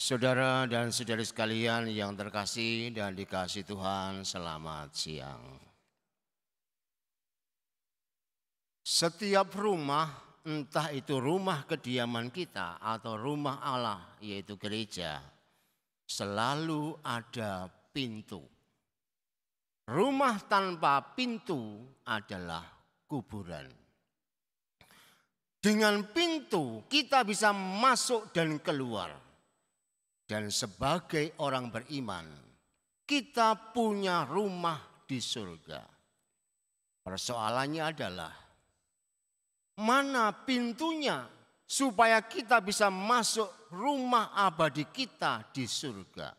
Saudara dan saudari sekalian yang terkasih dan dikasihi Tuhan, selamat siang. Setiap rumah, entah itu rumah kediaman kita atau rumah Allah, yaitu gereja, selalu ada pintu. Rumah tanpa pintu adalah kuburan. Dengan pintu kita bisa masuk dan keluar. Dan sebagai orang beriman, kita punya rumah di surga. Persoalannya adalah, mana pintunya supaya kita bisa masuk rumah abadi kita di surga?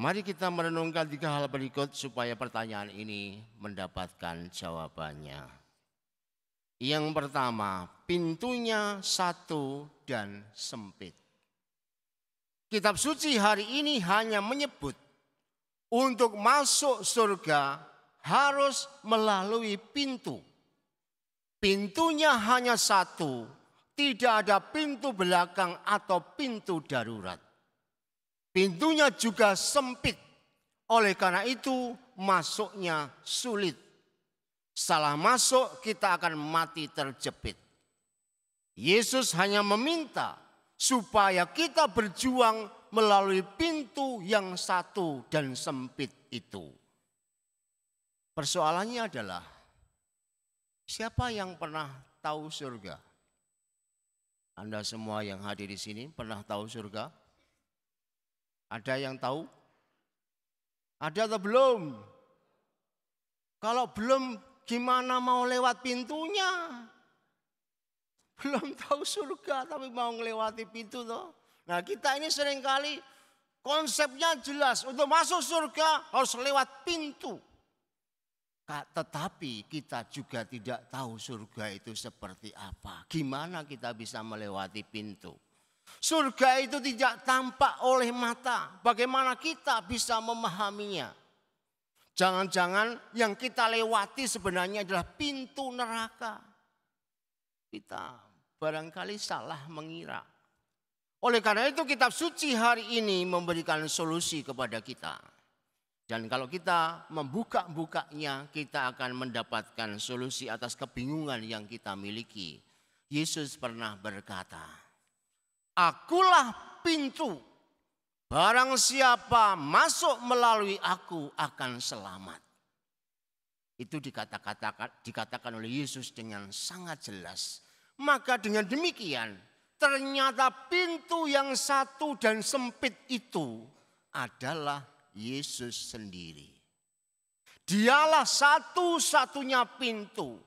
Mari kita merenungkan 3 hal berikut supaya pertanyaan ini mendapatkan jawabannya. Yang pertama, pintunya satu dan sempit. Kitab suci hari ini hanya menyebut untuk masuk surga harus melalui pintu. Pintunya hanya satu, tidak ada pintu belakang atau pintu darurat. Pintunya juga sempit, oleh karena itu masuknya sulit. Salah masuk kita akan mati terjepit. Yesus hanya meminta supaya kita berjuang melalui pintu yang satu dan sempit itu. Persoalannya adalah, siapa yang pernah tahu surga? Anda semua yang hadir di sini pernah tahu surga? Ada yang tahu? Ada atau belum? Kalau belum, gimana mau lewat pintunya? Belum tahu surga tapi mau melewati pintu toh. Nah, kita ini seringkali konsepnya jelas, untuk masuk surga harus lewat pintu. Tetapi kita juga tidak tahu surga itu seperti apa. Gimana kita bisa melewati pintu? Surga itu tidak tampak oleh mata. Bagaimana kita bisa memahaminya? Jangan-jangan yang kita lewati sebenarnya adalah pintu neraka. Kita barangkali salah mengira. Oleh karena itu kitab suci hari ini memberikan solusi kepada kita. Dan kalau kita membuka-bukanya, kita akan mendapatkan solusi atas kebingungan yang kita miliki. Yesus pernah berkata, "Akulah pintu, barang siapa masuk melalui aku akan selamat." Itu dikatakan oleh Yesus dengan sangat jelas. Maka dengan demikian, ternyata pintu yang satu dan sempit itu adalah Yesus sendiri. Dialah satu-satunya pintu.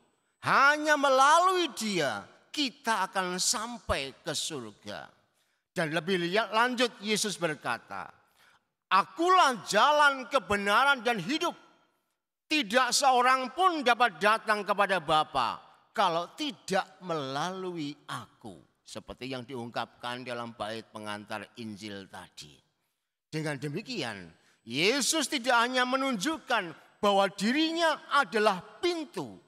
Hanya melalui Dia kita akan sampai ke surga. Dan lebih lanjut Yesus berkata, "Akulah jalan, kebenaran dan hidup. Tidak seorang pun dapat datang kepada Bapa kalau tidak melalui aku." Seperti yang diungkapkan dalam bait pengantar Injil tadi. Dengan demikian, Yesus tidak hanya menunjukkan bahwa dirinya adalah pintu,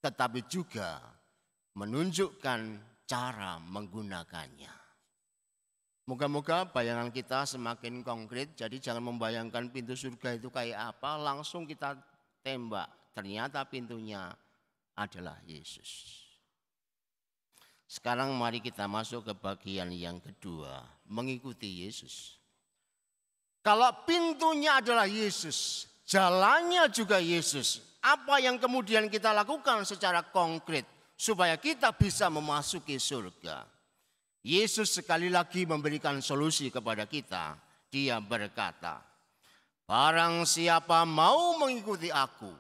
tetapi juga menunjukkan cara menggunakannya. Moga-moga bayangan kita semakin konkret, jadi jangan membayangkan pintu surga itu kayak apa, langsung kita tembak. Ternyata pintunya adalah Yesus. Sekarang mari kita masuk ke bagian yang kedua, mengikuti Yesus. Kalau pintunya adalah Yesus, jalannya juga Yesus, apa yang kemudian kita lakukan secara konkret supaya kita bisa memasuki surga? Yesus sekali lagi memberikan solusi kepada kita. Dia berkata, "Barang siapa mau mengikuti aku,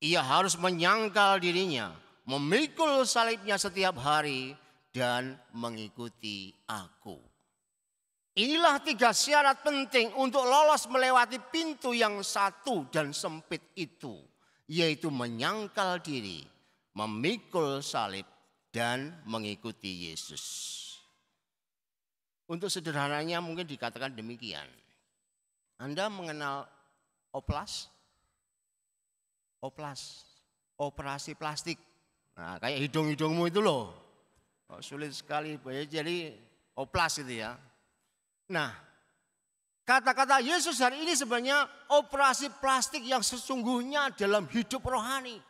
ia harus menyangkal dirinya, memikul salibnya setiap hari dan mengikuti aku." Inilah 3 syarat penting untuk lolos melewati pintu yang satu dan sempit itu, yaitu menyangkal diri, memikul salib, dan mengikuti Yesus. Untuk sederhananya mungkin dikatakan demikian. Anda mengenal oplas? Oplas, operasi plastik. Nah, kayak hidung-hidungmu itu loh. Sulit sekali, jadi oplas itu ya. Nah, kata-kata Yesus hari ini sebenarnya operasi plastik yang sesungguhnya dalam hidup rohani.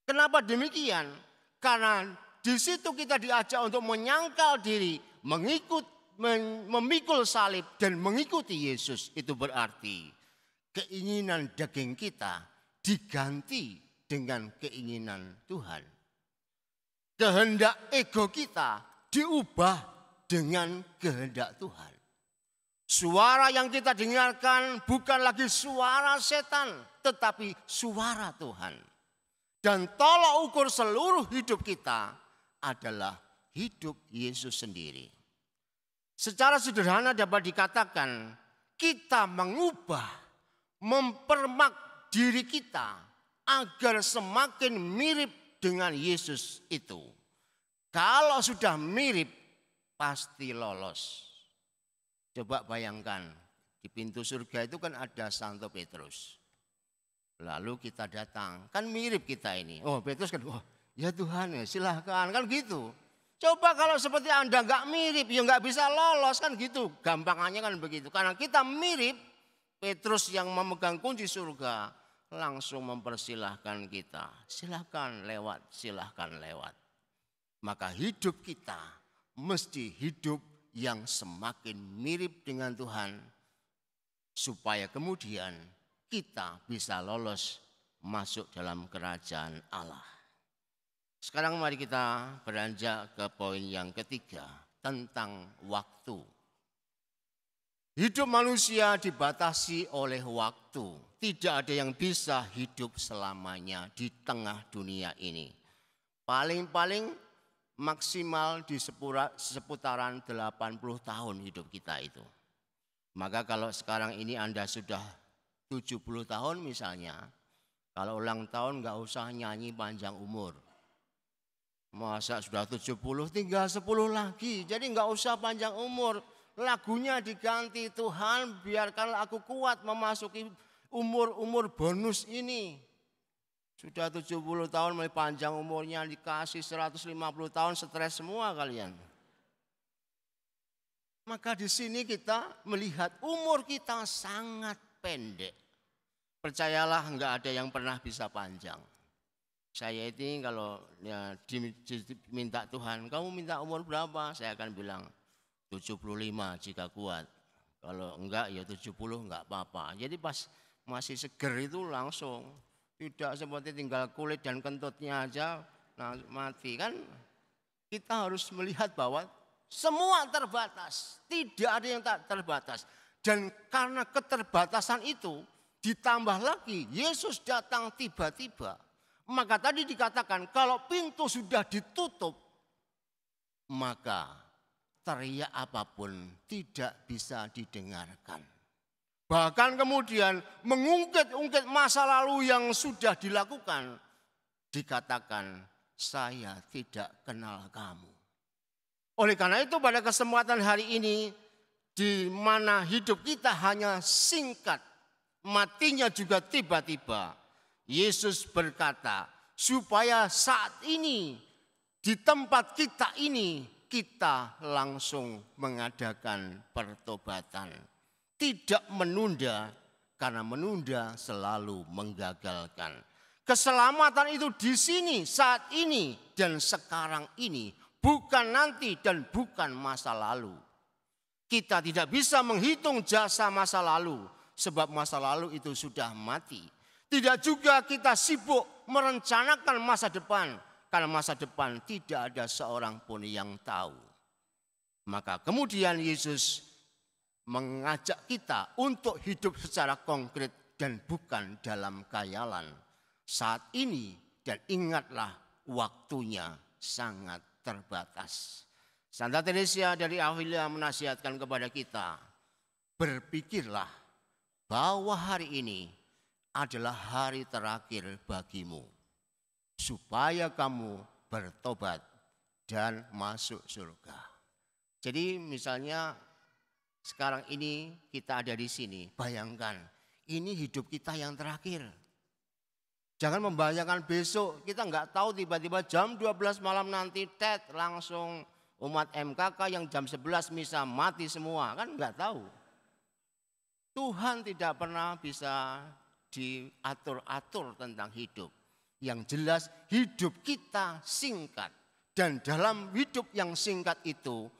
Kenapa demikian? Karena di situ kita diajak untuk menyangkal diri, memikul salib dan mengikuti Yesus. Itu berarti keinginan daging kita diganti dengan keinginan Tuhan. Kehendak ego kita diubah dengan kehendak Tuhan. Suara yang kita dengarkan bukan lagi suara setan, tetapi suara Tuhan. Dan tolak ukur seluruh hidup kita adalah hidup Yesus sendiri. Secara sederhana dapat dikatakan kita mengubah, mempermak diri kita agar semakin mirip dengan Yesus itu. Kalau sudah mirip pasti lolos. Coba bayangkan di pintu surga itu kan ada Santo Petrus. Lalu kita datang, kan mirip kita ini. Oh Petrus kan, oh ya Tuhan ya silahkan, kan gitu. Coba kalau seperti Anda nggak mirip, ya nggak bisa lolos kan gitu. Gampangannya kan begitu. Karena kita mirip, Petrus yang memegang kunci surga langsung mempersilahkan kita. Silahkan lewat, silahkan lewat. Maka hidup kita mesti hidup yang semakin mirip dengan Tuhan. Supaya kemudian kita bisa lolos masuk dalam kerajaan Allah. Sekarang mari kita beranjak ke poin yang ketiga tentang waktu. Hidup manusia dibatasi oleh waktu. Tidak ada yang bisa hidup selamanya di tengah dunia ini. Paling-paling maksimal di seputaran 80 tahun hidup kita itu. Maka kalau sekarang ini Anda sudah 70 tahun misalnya, kalau ulang tahun nggak usah nyanyi panjang umur. Masa sudah 70 tinggal 10 lagi, jadi nggak usah panjang umur. Lagunya diganti, Tuhan biarkanlah aku kuat memasuki umur bonus ini. Sudah 70 tahun mulai panjang umurnya dikasih 150 tahun stres semua kalian. Maka di sini kita melihat umur kita sangat pendek. Percayalah enggak ada yang pernah bisa panjang. Saya ini kalau ya, diminta Tuhan, kamu minta umur berapa? Saya akan bilang 75 jika kuat. Kalau enggak ya 70 enggak apa-apa. Jadi pas masih seger itu langsung. Tidak seperti tinggal kulit dan kentutnya aja mati kan. Kita harus melihat bahwa semua terbatas. Tidak ada yang tak terbatas. Dan karena keterbatasan itu ditambah lagi Yesus datang tiba-tiba. Maka tadi dikatakan kalau pintu sudah ditutup maka teriak apapun tidak bisa didengarkan. Bahkan kemudian mengungkit-ungkit masa lalu yang sudah dilakukan. Dikatakan saya tidak kenal kamu. Oleh karena itu pada kesempatan hari ini di mana hidup kita hanya singkat, matinya juga tiba-tiba. Yesus berkata supaya saat ini di tempat kita ini kita langsung mengadakan pertobatan. Tidak menunda karena menunda selalu menggagalkan. Keselamatan itu di sini saat ini dan sekarang ini. Bukan nanti dan bukan masa lalu. Kita tidak bisa menghitung jasa masa lalu. Sebab masa lalu itu sudah mati. Tidak juga kita sibuk merencanakan masa depan. Karena masa depan tidak ada seorang pun yang tahu. Maka kemudian Yesus mengajak kita untuk hidup secara konkret dan bukan dalam khayalan. Saat ini dan ingatlah waktunya sangat terbatas. Santa Teresia dari Avila menasihatkan kepada kita, berpikirlah bahwa hari ini adalah hari terakhir bagimu, supaya kamu bertobat dan masuk surga. Jadi misalnya sekarang ini kita ada di sini, bayangkan ini hidup kita yang terakhir. Jangan membayangkan besok, kita nggak tahu tiba-tiba jam 12 malam nanti langsung Umat MKK yang jam 11 misa mati semua, kan nggak tahu. Tuhan tidak pernah bisa diatur-atur tentang hidup. Yang jelas hidup kita singkat. Dan dalam hidup yang singkat itu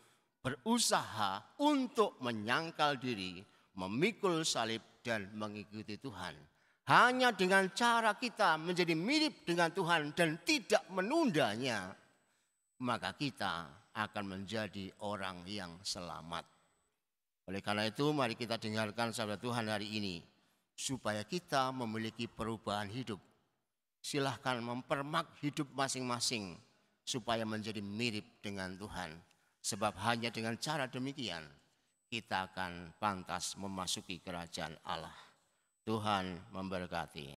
berusaha untuk menyangkal diri, memikul salib dan mengikuti Tuhan. Hanya dengan cara kita menjadi mirip dengan Tuhan dan tidak menundanya, maka kita akan menjadi orang yang selamat. Oleh karena itu mari kita dengarkan sabda Tuhan hari ini. Supaya kita memiliki perubahan hidup. Silahkan mempermak hidup masing-masing. Supaya menjadi mirip dengan Tuhan. Sebab hanya dengan cara demikian kita akan pantas memasuki kerajaan Allah. Tuhan memberkati.